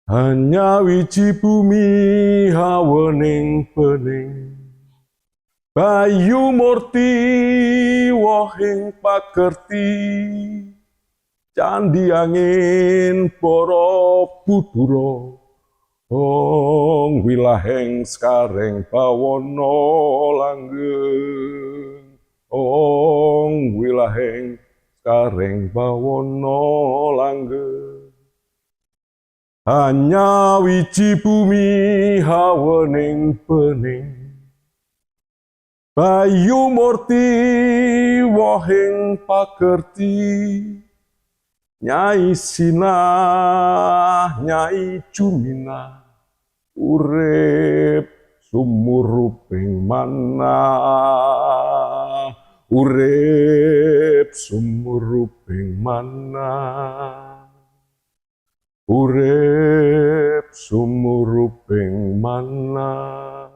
Hanya wiji bumi hawening pening, bayu murti wohing pakerti, candi angin para budura, wilaheng skareng bawana langgeng, wilaheng skareng bawana langgeng. Hanya wiji bumi hawening pening, bayu murti wohing pakerti, Nyai Sinah, Nyai Jumina, urip sumuruping manah, urip sumuruping manah. Urip sumuruping manah.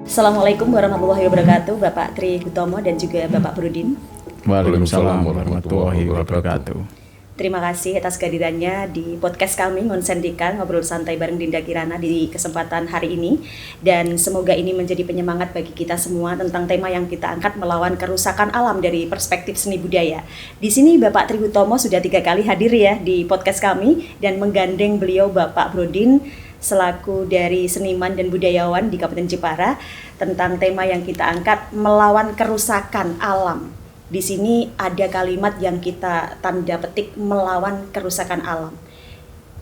Assalamualaikum warahmatullahi wabarakatuh, Bapak Tri Hutomo dan juga Bapak Brodin. Waalaikumsalam warahmatullahi wabarakatuh. Terima kasih atas kehadirannya di podcast kami Ngonsendika, ngobrol santai bareng Dinda Kirana di kesempatan hari ini. Dan semoga ini menjadi penyemangat bagi kita semua tentang tema yang kita angkat, melawan kerusakan alam dari perspektif seni budaya. Di sini Bapak Tri Hutomo sudah 3 kali hadir ya di podcast kami, dan menggandeng beliau Bapak Brodin selaku dari seniman dan budayawan di Kabupaten Jepara tentang tema yang kita angkat, melawan kerusakan alam. Di sini ada kalimat yang kita tanda petik, melawan kerusakan alam.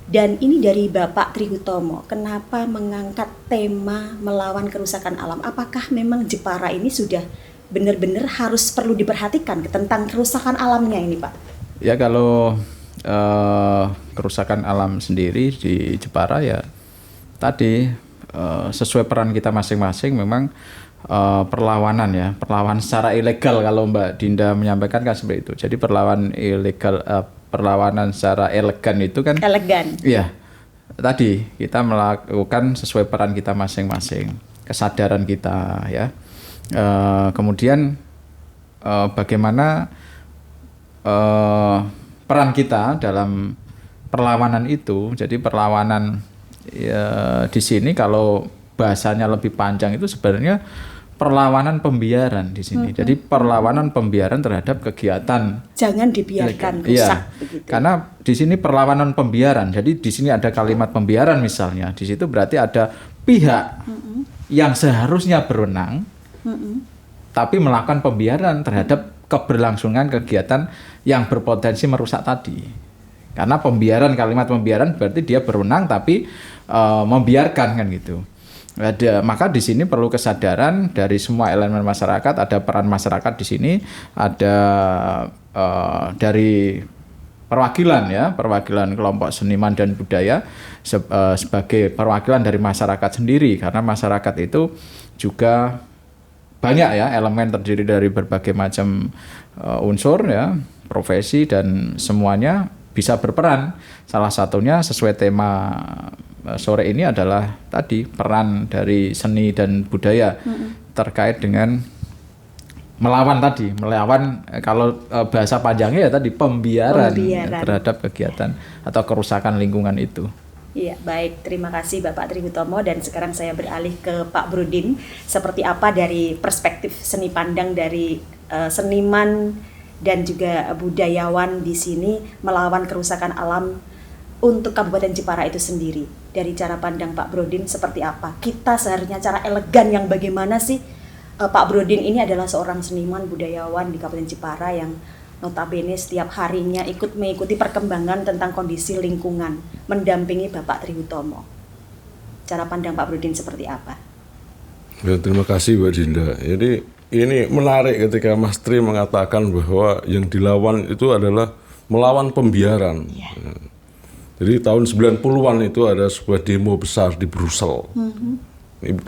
Dan ini dari Bapak Tri Hutomo, kenapa mengangkat tema melawan kerusakan alam? Apakah memang Jepara ini sudah benar-benar harus perlu diperhatikan tentang kerusakan alamnya ini, Pak? Ya, kalau kerusakan alam sendiri di Jepara ya tadi sesuai peran kita masing-masing, memang perlawanan secara ilegal, kalau Mbak Dinda menyampaikan kan seperti itu. Jadi perlawanan secara elegan itu kan iya, tadi kita melakukan sesuai peran kita masing-masing, kesadaran kita ya. Kemudian bagaimana peran kita dalam perlawanan itu. Jadi perlawanan ya, di sini kalau bahasanya lebih panjang itu sebenarnya perlawanan pembiaran di sini. Jadi perlawanan pembiaran terhadap kegiatan. Jangan dibiarkan rusak. Begitu. Karena di sini perlawanan pembiaran. Jadi di sini ada kalimat pembiaran misalnya. Di situ berarti ada pihak yang seharusnya berwenang, tapi melakukan pembiaran terhadap keberlangsungan kegiatan yang berpotensi merusak tadi. Karena kalimat pembiaran berarti dia berwenang tapi membiarkan kan gitu. Maka di sini perlu kesadaran dari semua elemen masyarakat, ada peran masyarakat di sini, ada dari perwakilan kelompok seniman dan budaya sebagai perwakilan dari masyarakat sendiri, karena masyarakat itu juga banyak ya, elemen terdiri dari berbagai macam unsur ya, profesi, dan semuanya bisa berperan. Salah satunya sesuai tema sore ini adalah tadi peran dari seni dan budaya terkait dengan melawan kalau bahasa panjangnya ya tadi pembiaran terhadap kegiatan atau kerusakan lingkungan itu. Iya, baik. Terima kasih Bapak Tri Hutomo, dan sekarang saya beralih ke Pak Brodin. Seperti apa dari perspektif seni pandang dari seniman dan juga budayawan di sini melawan kerusakan alam untuk Kabupaten Jepara itu sendiri? Dari cara pandang Pak Brodin seperti apa? Kita seharusnya cara elegan yang bagaimana sih? Pak Brodin ini adalah seorang seniman budayawan di Kabupaten Jepara yang notabene setiap harinya mengikuti perkembangan tentang kondisi lingkungan, mendampingi Bapak Tri Hutomo. Cara pandang Pak Brodin seperti apa? Ya, terima kasih Mbak Dinda. Jadi ini menarik ketika Mas Tri mengatakan bahwa yang dilawan itu adalah melawan pembiaran. Ya. Jadi tahun 90-an itu ada sebuah demo besar di Brussel.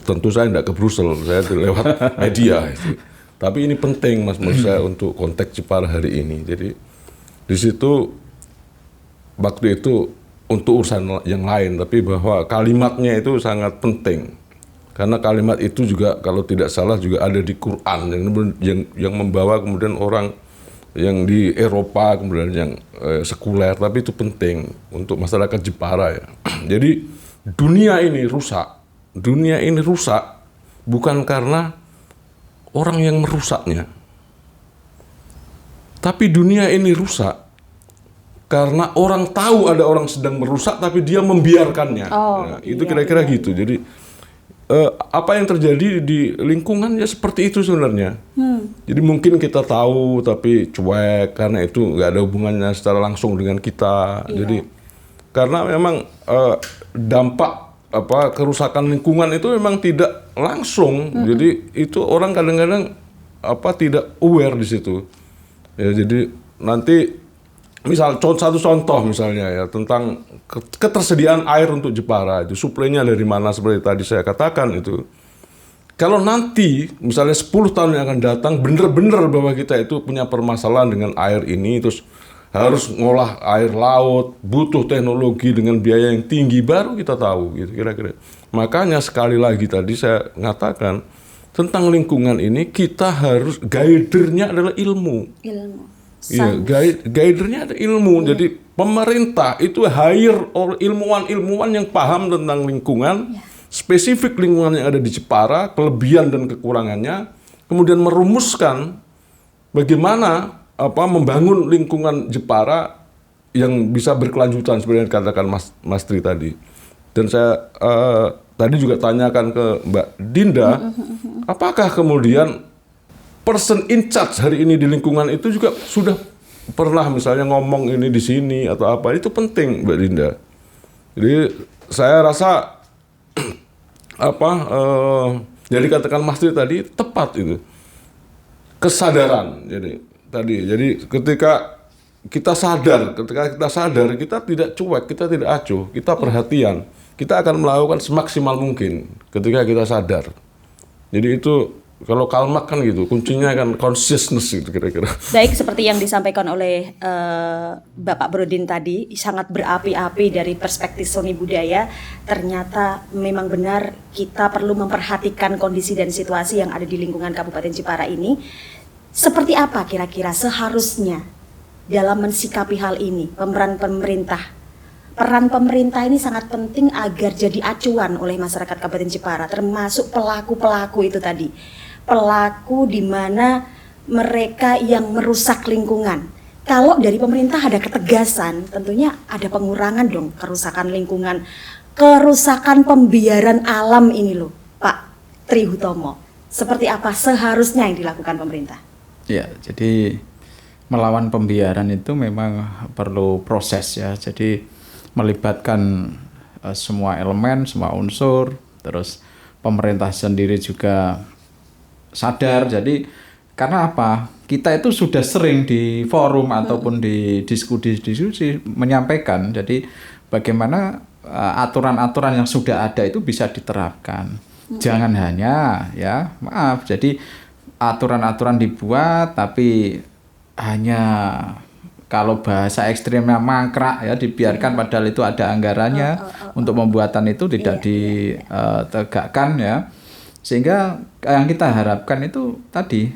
Tentu saya tidak ke Brussel, saya lewat media itu. Tapi ini penting menurut saya untuk konteks Jepara hari ini. Jadi di situ waktu itu untuk urusan yang lain, tapi bahwa kalimatnya itu sangat penting. Karena kalimat itu juga kalau tidak salah juga ada di Quran yang membawa kemudian orang yang di Eropa kemudian yang sekuler, tapi itu penting untuk masyarakat Jepara ya. Jadi dunia ini rusak bukan karena orang yang merusaknya, tapi dunia ini rusak karena orang tahu ada orang sedang merusak tapi dia membiarkannya. Itu kira-kira gitu. Jadi apa yang terjadi di lingkungan ya seperti itu sebenarnya. Jadi mungkin kita tahu tapi cuek karena itu nggak ada hubungannya secara langsung dengan kita. Jadi karena memang dampak kerusakan lingkungan itu memang tidak langsung. Jadi itu orang kadang-kadang tidak aware di situ. Ya, jadi nanti satu contoh misalnya ya tentang ketersediaan air untuk Jepara itu suplainya dari mana seperti tadi saya katakan itu. Kalau nanti misalnya 10 tahun yang akan datang benar-benar bahwa kita itu punya permasalahan dengan air ini, terus harus ngolah air laut, butuh teknologi dengan biaya yang tinggi, baru kita tahu gitu kira-kira. Makanya sekali lagi tadi saya mengatakan tentang lingkungan ini kita harus guidernya adalah ilmu. Iya, guidernya ada ilmu. Jadi pemerintah itu hire ilmuwan-ilmuwan yang paham tentang lingkungan, spesifik lingkungan yang ada di Jepara, kelebihan dan kekurangannya, kemudian merumuskan bagaimana membangun lingkungan Jepara yang bisa berkelanjutan seperti yang dikatakan Mas Tri tadi. Dan saya tadi juga tanyakan ke Mbak Dinda, apakah kemudian person in charge hari ini di lingkungan itu juga sudah pernah misalnya ngomong ini di sini atau apa, itu penting Mbak Dinda. Jadi saya rasa yang dikatakan Mas Tri tadi tepat itu, kesadaran. Jadi ketika kita sadar kita tidak cuek, kita tidak acuh, kita perhatian, kita akan melakukan semaksimal mungkin ketika kita sadar. Jadi itu kalau Kalmak kan gitu, kuncinya kan consciousness gitu kira-kira. Baik, seperti yang disampaikan oleh Bapak Brodin tadi, sangat berapi-api dari perspektif seni budaya. Ternyata memang benar kita perlu memperhatikan kondisi dan situasi yang ada di lingkungan Kabupaten Jepara ini. Seperti apa kira-kira seharusnya dalam mensikapi hal ini, peran pemerintah? Peran pemerintah ini sangat penting agar jadi acuan oleh masyarakat Kabupaten Jepara, termasuk pelaku-pelaku itu tadi. Pelaku di mana mereka yang merusak lingkungan. Kalau dari pemerintah ada ketegasan, tentunya ada pengurangan dong kerusakan lingkungan, kerusakan pembiaran alam ini loh, Pak Tri Hutomo. Seperti apa seharusnya yang dilakukan pemerintah? Ya, jadi melawan pembiaran itu memang perlu proses ya. Jadi melibatkan semua elemen, semua unsur, terus pemerintah sendiri juga sadar. Jadi karena apa? Kita itu sudah sering di forum ataupun di diskusi menyampaikan. Jadi bagaimana aturan-aturan yang sudah ada itu bisa diterapkan. Jangan hanya jadi aturan-aturan dibuat tapi hanya kalau bahasa ekstrimnya mangkrak ya dibiarkan padahal itu ada anggarannya untuk pembuatan itu tidak ditegakkan ya. Sehingga yang kita harapkan itu tadi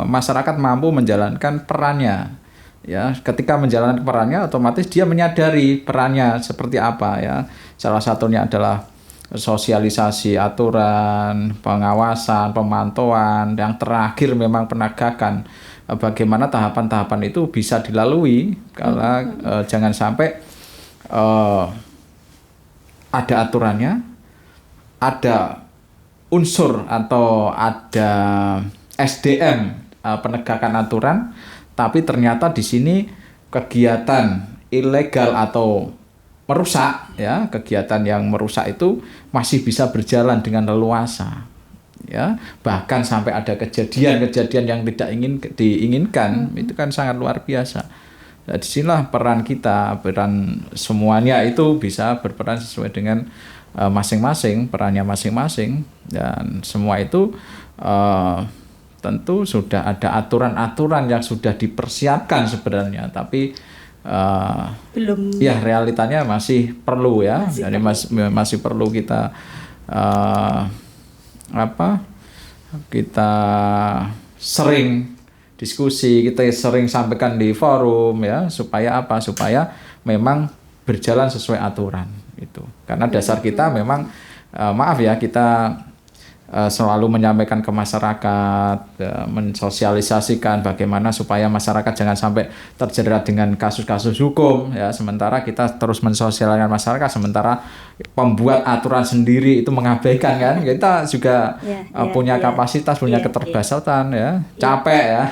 masyarakat mampu menjalankan perannya. Ya, ketika menjalankan perannya otomatis dia menyadari perannya seperti apa ya. Salah satunya adalah sosialisasi aturan, pengawasan, pemantauan, yang terakhir memang penegakan bagaimana tahapan-tahapan itu bisa dilalui karena jangan sampai ada aturannya, ada unsur atau ada SDM penegakan aturan, tapi ternyata di sini kegiatan ilegal atau merusak ya, kegiatan yang merusak itu masih bisa berjalan dengan leluasa ya, bahkan sampai ada kejadian-kejadian yang tidak diinginkan, itu kan sangat luar biasa. Nah, disinilah peran kita, peran semuanya itu bisa berperan sesuai dengan masing-masing, perannya masing-masing, dan semua itu tentu sudah ada aturan-aturan yang sudah dipersiapkan sebenarnya, tapi Belum. Ya, realitanya masih perlu ya. Jadi masih perlu kita kita sering diskusi, kita sering sampaikan di forum ya, supaya apa? Supaya memang berjalan sesuai aturan itu. Karena dasar kita memang maaf ya, kita selalu menyampaikan ke masyarakat, mensosialisasikan bagaimana supaya masyarakat jangan sampai terjerat dengan kasus-kasus hukum ya, sementara kita terus mensosialisasikan masyarakat, sementara pembuat aturan sendiri itu mengabaikan kan. Kita juga punya kapasitas, punya keterbatasan ya, capek ya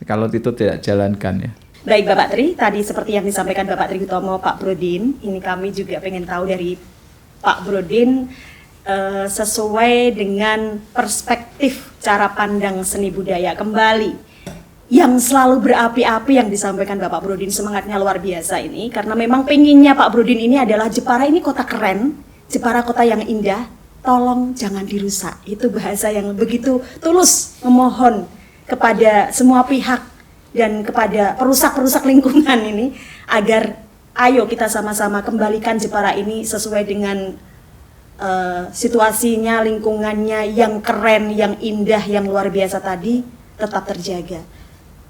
kalau itu tidak jalankan ya. Baik Bapak Tri, tadi seperti yang disampaikan Bapak Tri Hutomo, Pak Brodin, ini kami juga pengen tahu dari Pak Brodin sesuai dengan perspektif cara pandang seni budaya kembali yang selalu berapi-api yang disampaikan Bapak Brodin, semangatnya luar biasa ini, karena memang penginnya Pak Brodin ini adalah Jepara ini kota keren, Jepara kota yang indah, tolong jangan dirusak. Itu bahasa yang begitu tulus memohon kepada semua pihak dan kepada perusak-perusak lingkungan ini agar ayo kita sama-sama kembalikan Jepara ini sesuai dengan situasinya, lingkungannya yang keren, yang indah, yang luar biasa tadi tetap terjaga.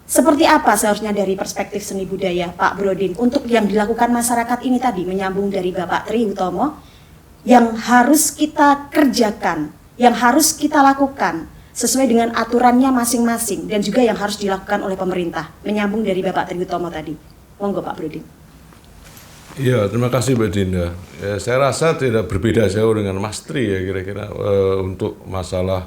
Seperti apa seharusnya dari perspektif seni budaya Pak Brodin untuk yang dilakukan masyarakat ini tadi, menyambung dari Bapak Tri Hutomo, yang harus kita kerjakan, yang harus kita lakukan sesuai dengan aturannya masing-masing dan juga yang harus dilakukan oleh pemerintah, menyambung dari Bapak Tri Hutomo tadi. Monggo Pak Brodin. Iya, terima kasih Mbak Dinda. Ya, saya rasa tidak berbeda jauh dengan Mas Tri ya kira-kira untuk masalah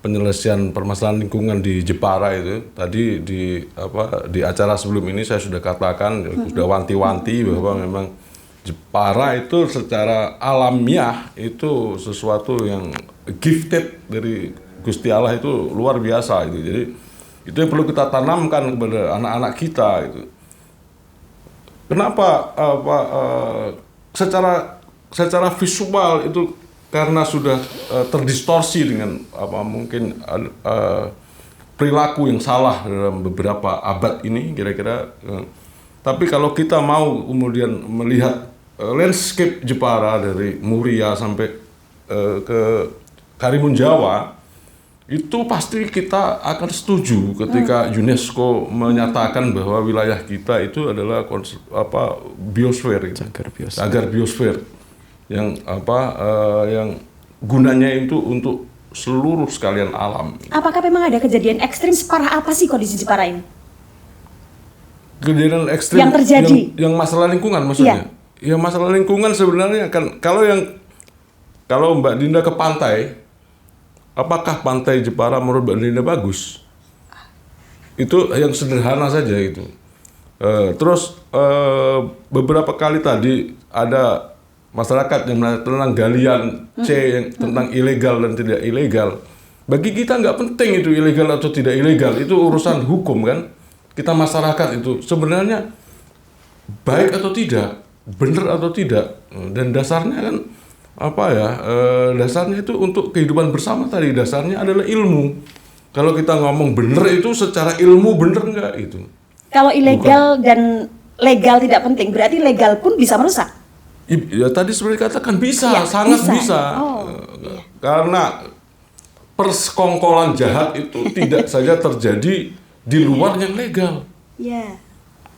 penyelesaian permasalahan lingkungan di Jepara itu. Tadi di acara sebelum ini saya sudah katakan, sudah wanti-wanti bahwa memang Jepara itu secara alamiah itu sesuatu yang gifted dari Gusti Allah, itu luar biasa itu. Jadi itu yang perlu kita tanamkan kepada anak-anak kita itu. Kenapa secara visual itu karena sudah terdistorsi dengan mungkin perilaku yang salah dalam beberapa abad ini kira-kira. Tapi kalau kita mau kemudian melihat landscape Jepara dari Muria sampai ke Karimun Jawa, itu pasti kita akan setuju ketika UNESCO menyatakan bahwa wilayah kita itu adalah biosfer, cagar biosfer yang yang gunanya itu untuk seluruh sekalian alam. Apakah memang ada kejadian ekstrim separah apa sih kondisi Jepara ini? Kejadian ekstrim yang terjadi, yang masalah lingkungan maksudnya? Ya masalah lingkungan sebenarnya kan kalau Mbak Dinda ke pantai. Apakah pantai Jepara menurut Mbak Dinda bagus? Itu yang sederhana saja itu. Terus beberapa kali tadi ada masyarakat yang menanya tentang galian C yang tentang ilegal dan tidak ilegal. Bagi kita nggak penting itu ilegal atau tidak ilegal, itu urusan hukum kan. Kita masyarakat itu sebenarnya baik atau tidak, benar atau tidak, dan dasarnya kan dasarnya itu untuk kehidupan bersama tadi, dasarnya adalah ilmu. Kalau kita ngomong benar itu secara ilmu benar nggak itu? Kalau ilegal dan legal tidak penting, berarti legal pun bisa merusak? Ya tadi seperti katakan bisa, sangat bisa. Karena persekongkolan jahat itu tidak saja terjadi di luar yang legal.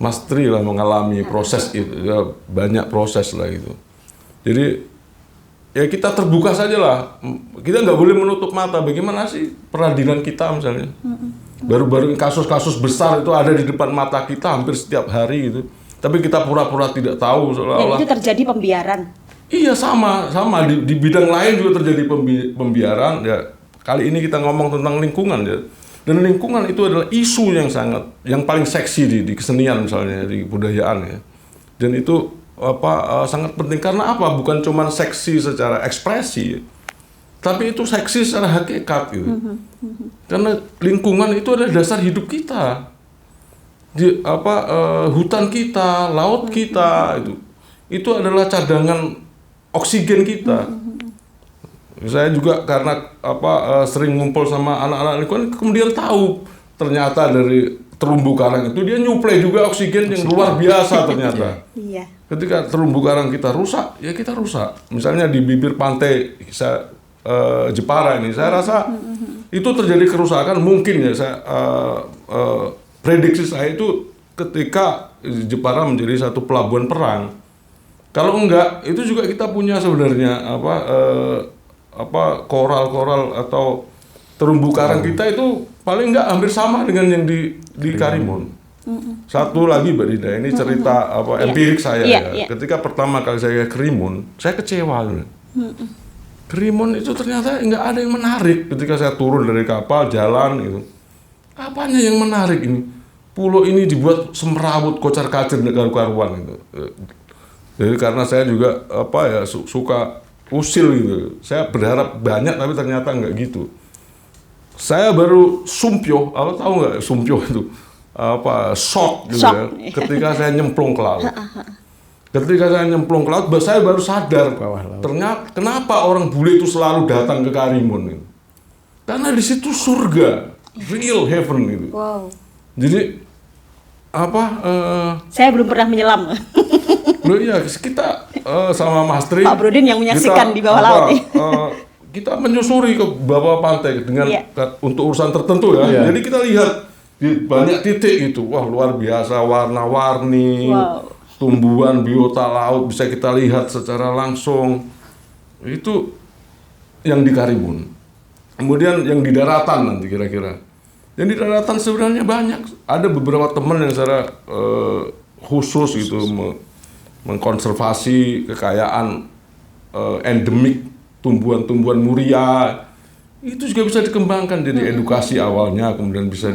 Mas Tri lah mengalami proses itu, ya, banyak proses lah itu. Jadi ya kita terbuka saja lah, kita nggak boleh menutup mata. Bagaimana sih peradilan kita misalnya? Baru-baru kasus-kasus besar itu ada di depan mata kita hampir setiap hari gitu. Tapi kita pura-pura tidak tahu seolah-olah. Dan itu terjadi pembiaran. Iya sama di bidang lain juga terjadi pembiaran. Ya kali ini kita ngomong tentang lingkungan ya. Dan lingkungan itu adalah isu yang paling seksi di kesenian misalnya, di budayaan ya. Dan itu sangat penting karena apa? Bukan cuma seksi secara ekspresi, tapi itu seksi secara hakikat gitu. Karena lingkungan itu adalah dasar hidup kita. Hutan kita, laut kita itu adalah cadangan oksigen kita. Saya juga karena sering ngumpul sama anak-anak lingkungan, kemudian tahu ternyata dari terumbu karang itu dia nyuplai juga oksigen yang luar biasa ternyata. Iya. Ketika terumbu karang kita rusak, ya kita rusak. Misalnya di bibir pantai Jepara ini, saya rasa itu terjadi kerusakan mungkin ya. Prediksi saya itu ketika Jepara menjadi satu pelabuhan perang. Kalau enggak, itu juga kita punya sebenarnya koral-koral atau terumbu karang kita itu paling enggak hampir sama dengan yang di Karimun. Satu lagi Mbak Dinda, ini cerita empirik saya ya. Ketika pertama kali saya ke Karimun, saya kecewa. Karimun itu ternyata nggak ada yang menarik ketika saya turun dari kapal jalan gitu. Apanya yang menarik ini? Pulau ini dibuat semrawut kocar-kacir dengan karuan gitu. Jadi karena saya juga suka usil gitu. Saya berharap banyak tapi ternyata nggak gitu. Saya baru sumpyo, tahu nggak sumpyo itu? Shock gitu ya. Ketika saya nyemplung ke laut. Ketika saya nyemplung ke laut, saya baru sadar ternyata kenapa orang bule itu selalu datang ke Karimun gitu. Karena di situ surga, real heaven gitu. Wow. Jadi saya belum pernah menyelam. Loh iya, kita sama Mas Tri, Pak Brodin yang menyaksikan di bawah laut. Kita menyusuri ke bawah pantai dengan untuk urusan tertentu ya. Jadi kita lihat di banyak titik itu, wah luar biasa, warna-warni, tumbuhan biota laut bisa kita lihat secara langsung. Itu yang di Karimun. Kemudian yang di daratan nanti kira-kira. Yang di daratan sebenarnya banyak. Ada beberapa teman yang secara khusus gitu mengkonservasi kekayaan endemik tumbuhan-tumbuhan muria. Itu juga bisa dikembangkan jadi edukasi awalnya, kemudian bisa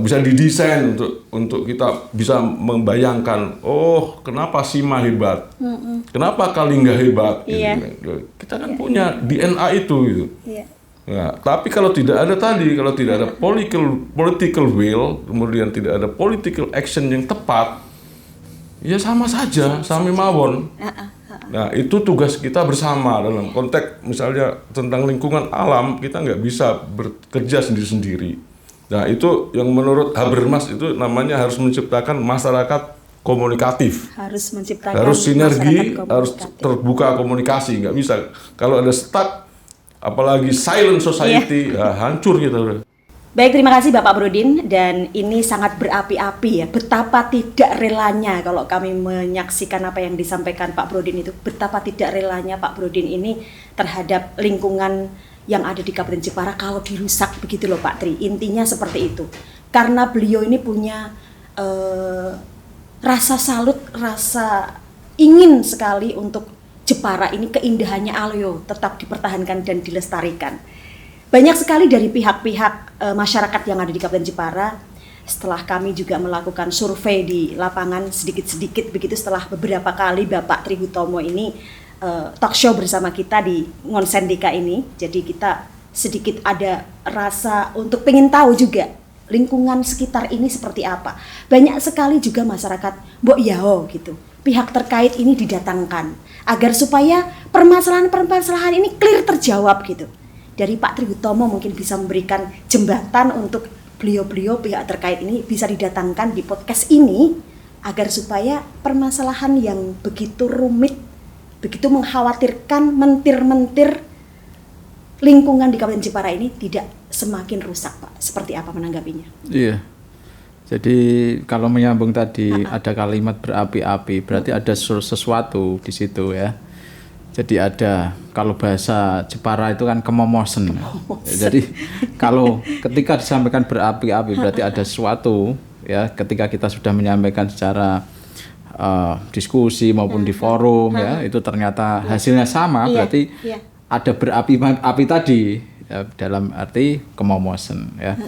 bisa didesain untuk kita bisa membayangkan, oh kenapa Sima hebat, kenapa Kalingga hebat, gitu. Kita kan punya DNA itu gitu. Nah, tapi kalau tidak ada political will, kemudian tidak ada political action yang tepat, ya sama saja, sami mawon. Nah, itu tugas kita bersama dalam konteks misalnya tentang lingkungan alam, kita nggak bisa bekerja sendiri-sendiri. Nah, itu yang menurut Habermas itu namanya harus menciptakan masyarakat komunikatif. Harus sinergi, harus terbuka komunikasi, nggak bisa. Kalau ada stuck, apalagi silent society, ya hancur kita. Baik, terima kasih Bapak Brodin, dan ini sangat berapi-api ya, betapa tidak relanya kalau kami menyaksikan apa yang disampaikan Pak Brodin itu, betapa tidak relanya Pak Brodin ini terhadap lingkungan yang ada di Kabupaten Jepara kalau dirusak begitu loh Pak Tri, intinya seperti itu. Karena beliau ini punya rasa salut, rasa ingin sekali untuk Jepara ini keindahannya Alyo tetap dipertahankan dan dilestarikan. Banyak sekali dari pihak-pihak masyarakat yang ada di Kabupaten Jepara, setelah kami juga melakukan survei di lapangan sedikit-sedikit begitu, setelah beberapa kali Bapak Tri Hutomo ini talk show bersama kita di Ngonsendika ini, jadi kita sedikit ada rasa untuk pengen tahu juga lingkungan sekitar ini seperti apa. Banyak sekali juga masyarakat mbok yao gitu, pihak terkait ini didatangkan agar supaya permasalahan-permasalahan ini clear terjawab gitu. Dari Pak Tri Hutomo mungkin bisa memberikan jembatan untuk beliau-beliau pihak terkait ini bisa didatangkan di podcast ini agar supaya permasalahan yang begitu rumit, begitu mengkhawatirkan, mentir-mentir lingkungan di Kabupaten Jepara ini tidak semakin rusak, Pak. Seperti apa menanggapinya? Iya. Jadi kalau menyambung tadi ada kalimat berapi-api, berarti ada sesuatu di situ ya. Jadi ada, kalau bahasa Jepara itu kan kemomosen. Jadi kalau ketika disampaikan berapi-api berarti ada sesuatu ya, ketika kita sudah menyampaikan secara diskusi maupun di forum ya, itu ternyata hasilnya sama, berarti ada berapi-api tadi ya, dalam arti kemomosen ya.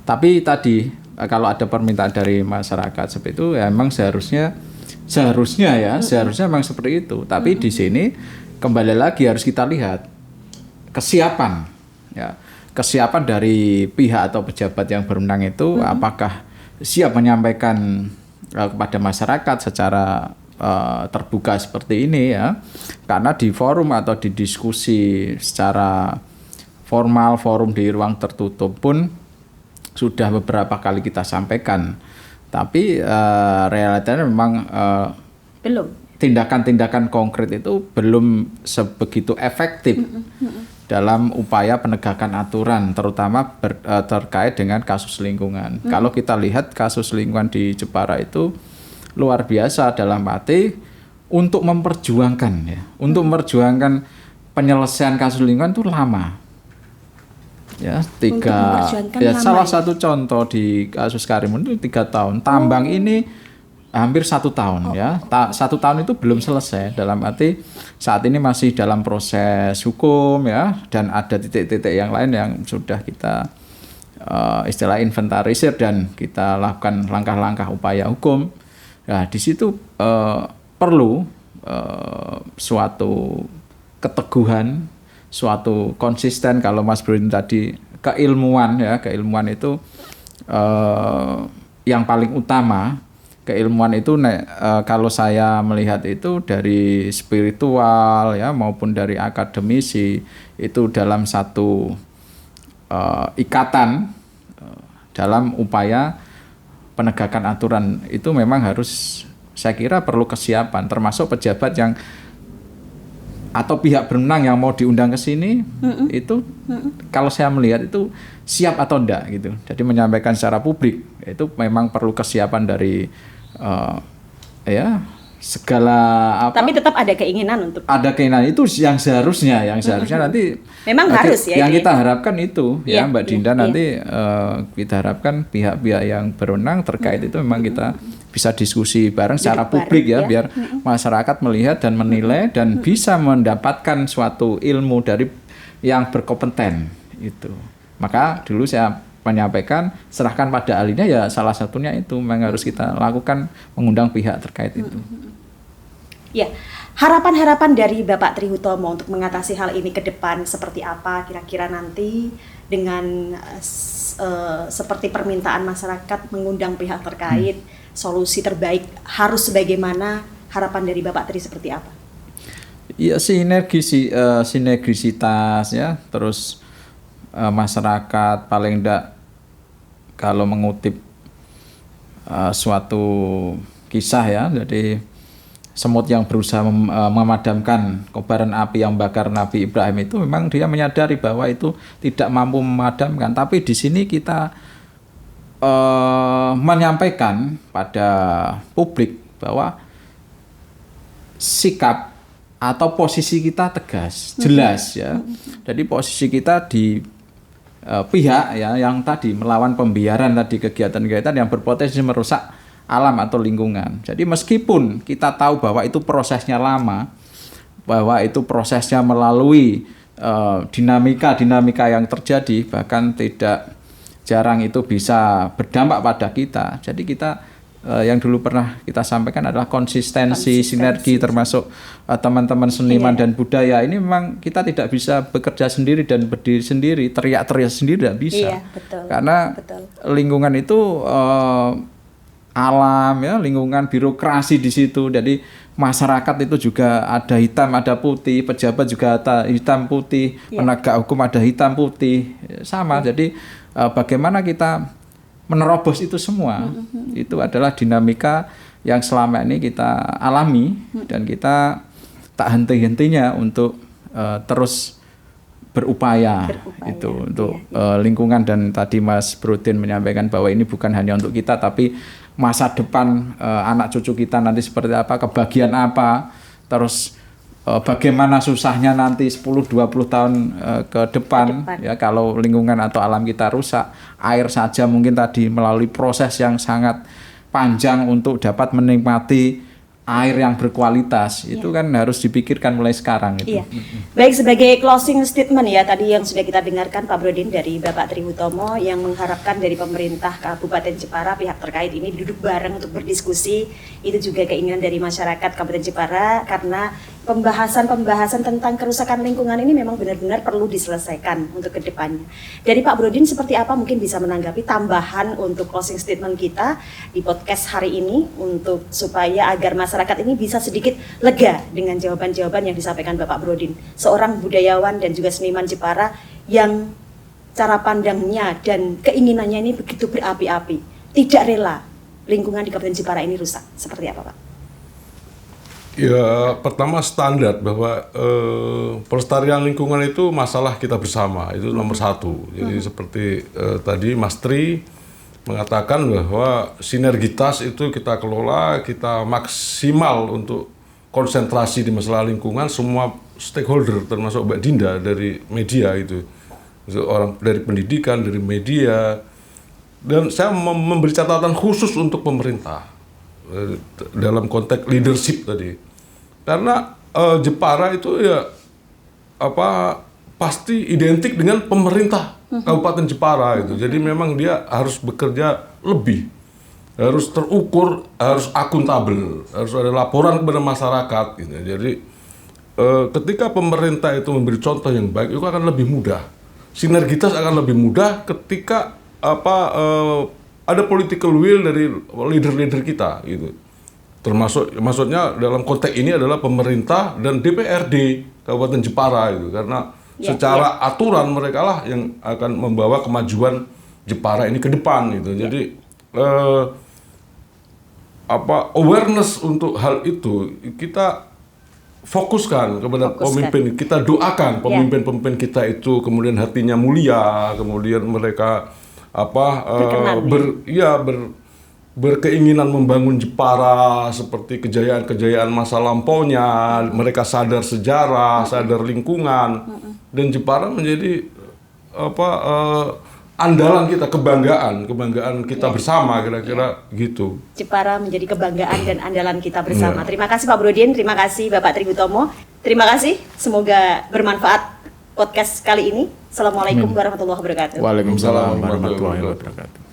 Tapi tadi kalau ada permintaan dari masyarakat seperti itu ya, memang seharusnya memang seperti itu. Tapi di sini kembali lagi harus kita lihat kesiapan ya, kesiapan dari pihak atau pejabat yang berwenang itu apakah siap menyampaikan kepada masyarakat secara terbuka seperti ini ya. Karena di forum atau di diskusi secara formal, forum di ruang tertutup pun sudah beberapa kali kita sampaikan, tapi realitanya memang Belum. tindakan-tindakan konkret itu belum sebegitu efektif dalam upaya penegakan aturan, terutama terkait dengan kasus lingkungan. Kalau kita lihat kasus lingkungan di Jepara itu luar biasa dalam arti untuk memperjuangkan untuk memperjuangkan penyelesaian kasus lingkungan itu lama. Ya, salah satu contoh di kasus Karimun itu 3 tahun. Tambang ini hampir 1 tahun ya. 1 tahun itu belum selesai. Dalam arti saat ini masih dalam proses hukum ya, dan ada titik-titik yang lain yang sudah kita istilah inventarisir dan kita lakukan langkah-langkah upaya hukum. Nah, di situ perlu suatu keteguhan, suatu konsisten. Kalau Mas Brodin tadi keilmuan itu yang paling utama. Keilmuan itu kalau saya melihat itu dari spiritual ya maupun dari akademisi, itu dalam satu ikatan dalam upaya penegakan aturan itu memang harus, saya kira perlu kesiapan, termasuk pejabat yang atau pihak berwenang yang mau diundang ke sini itu kalau saya melihat itu siap atau enggak gitu. Jadi menyampaikan secara publik itu memang perlu kesiapan dari segala apa. Tapi tetap ada keinginan untuk. Ada keinginan itu yang seharusnya nanti. Memang harus ya. Yang kita harapkan itu ya Mbak Dinda, iya. nanti kita harapkan pihak-pihak yang berwenang terkait itu memang kita bisa diskusi bareng secara publik ya, biar masyarakat melihat dan menilai dan bisa mendapatkan suatu ilmu dari yang berkompeten itu. Maka dulu saya menyampaikan serahkan pada ahlinya, ya salah satunya itu memang harus kita lakukan, mengundang pihak terkait itu. Ya, harapan-harapan dari Bapak Tri Hutomo untuk mengatasi hal ini ke depan seperti apa kira-kira nanti dengan seperti permintaan masyarakat mengundang pihak terkait, solusi terbaik harus sebagaimana, harapan dari Bapak Tri seperti apa? Ya, sinergisitas ya, terus masyarakat paling enggak kalau mengutip suatu kisah ya, jadi semut yang berusaha memadamkan kobaran api yang bakar Nabi Ibrahim itu memang dia menyadari bahwa itu tidak mampu memadamkan, tapi di sini kita menyampaikan pada publik bahwa sikap atau posisi kita tegas, jelas ya. Jadi posisi kita di pihak ya yang tadi melawan pembiaran tadi, kegiatan-kegiatan yang berpotensi merusak alam atau lingkungan. Jadi meskipun kita tahu bahwa itu prosesnya lama, bahwa itu prosesnya melalui dinamika yang terjadi, bahkan tidak jarang itu bisa berdampak pada kita. Jadi kita yang dulu pernah kita sampaikan adalah konsistensi. Sinergi, termasuk teman-teman seniman dan budaya. Ini memang kita tidak bisa bekerja sendiri dan berdiri sendiri, teriak-teriak sendiri tidak bisa. Karena lingkungan itu alam ya, lingkungan, birokrasi di situ. Jadi masyarakat itu juga ada hitam, ada putih, pejabat juga ada hitam putih, penegak hukum ada hitam putih, sama. Jadi bagaimana kita menerobos itu semua, itu adalah dinamika yang selama ini kita alami, dan kita tak henti-hentinya untuk terus berupaya itu untuk lingkungan. Dan tadi Mas Brodin menyampaikan bahwa ini bukan hanya untuk kita, tapi masa depan anak cucu kita nanti seperti apa, kebahagiaan apa, terus bagaimana susahnya nanti 10-20 tahun ke depan ya, kalau lingkungan atau alam kita rusak. Air saja mungkin tadi melalui proses yang sangat panjang untuk dapat menikmati air yang berkualitas, itu kan harus dipikirkan mulai sekarang itu. Baik, sebagai closing statement ya tadi yang sudah kita dengarkan Pak Brodin dari Bapak Tri Hutomo yang mengharapkan dari pemerintah Kabupaten Jepara, pihak terkait ini duduk bareng untuk berdiskusi. Itu juga keinginan dari masyarakat Kabupaten Jepara, karena pembahasan tentang kerusakan lingkungan ini memang benar-benar perlu diselesaikan untuk kedepannya. Dari Pak Brodin seperti apa mungkin bisa menanggapi tambahan untuk closing statement kita di podcast hari ini, untuk supaya agar masyarakat ini bisa sedikit lega dengan jawaban-jawaban yang disampaikan Bapak Brodin, seorang budayawan dan juga seniman Jepara yang cara pandangnya dan keinginannya ini begitu berapi-api, tidak rela lingkungan di Kabupaten Jepara ini rusak. Seperti apa, Pak? Ya, pertama standar bahwa pelestarian lingkungan itu masalah kita bersama, itu nomor satu. Jadi seperti tadi Mas Tri mengatakan bahwa sinergitas itu kita kelola, kita maksimal untuk konsentrasi di masalah lingkungan, semua stakeholder termasuk Mbak Dinda dari media itu, orang dari pendidikan, dari media, dan saya memberi catatan khusus untuk pemerintah dalam konteks leadership tadi. Karena Jepara itu ya pasti identik dengan pemerintah Kabupaten Jepara itu. Jadi memang dia harus bekerja lebih, harus terukur, harus akuntabel, harus ada laporan kepada masyarakat gitu. Jadi ketika pemerintah itu memberi contoh yang baik, itu akan lebih mudah. Sinergitas akan lebih mudah ketika ada political will dari leader-leader kita gitu. Maksudnya dalam konteks ini adalah pemerintah dan DPRD Kabupaten Jepara itu, karena secara aturan mereka lah yang akan membawa kemajuan Jepara ini ke depan gitu. Jadi awareness untuk hal itu kita fokuskan kepada pemimpin, kita doakan pemimpin-pemimpin kita itu kemudian hatinya mulia, kemudian mereka berkeinginan membangun Jepara seperti kejayaan-kejayaan masa lampaunya, mereka sadar sejarah, sadar lingkungan, dan Jepara menjadi andalan kita, kebanggaan kita bersama, kira-kira gitu. Jepara menjadi kebanggaan dan andalan kita bersama. Terima kasih Pak Brodin, terima kasih Bapak Tri Hutomo, terima kasih, semoga bermanfaat podcast kali ini. Assalamualaikum warahmatullahi wabarakatuh. Waalaikumsalam warahmatullahi wabarakatuh.